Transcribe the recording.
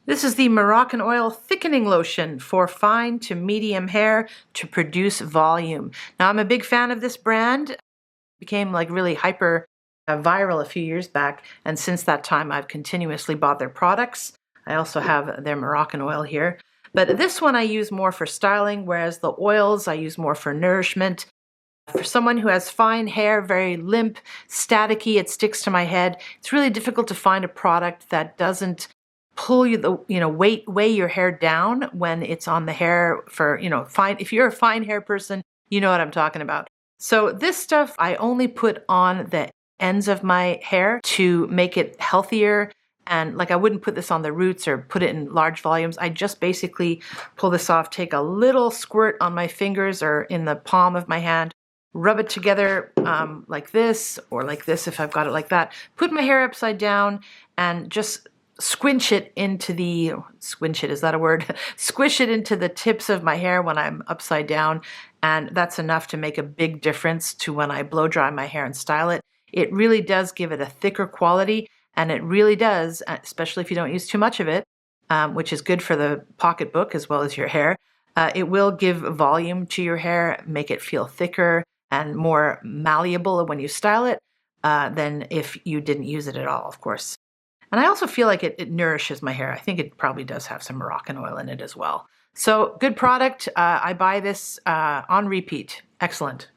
This is the Moroccan Oil Thickening Lotion for fine to medium hair to produce volume. Now, I'm a big fan of this brand. It became like really hyper viral a few years back, and since that time I've continuously bought their products. I also have their Moroccan oil here. But this one I use more for styling, whereas the oils I use more for nourishment. For someone who has fine hair, very limp, staticky, it sticks to my head, it's really difficult to find a product that doesn't pull weigh your hair down when it's on the hair for, fine. If you're a fine hair person, you know what I'm talking about. So this stuff I only put on the ends of my hair to make it healthier. And like I wouldn't put this on the roots or put it in large volumes. I just basically pull this off, take a little squirt on my fingers or in the palm of my hand, rub it together like this or like this if I've got it like that. Put my hair upside down and just squinch it into the, squinch it, is that a word? Squish it into the tips of my hair when I'm upside down, and that's enough to make a big difference to when I blow dry my hair and style it. It really does give it a thicker quality, and it really does, especially if you don't use too much of it, which is good for the pocketbook as well as your hair. It will give volume to your hair, make it feel thicker and more malleable when you style it than if you didn't use it at all, of course. And I also feel like it nourishes my hair. I think it probably does have some Moroccan oil in it as well. So good product. I buy this on repeat. Excellent.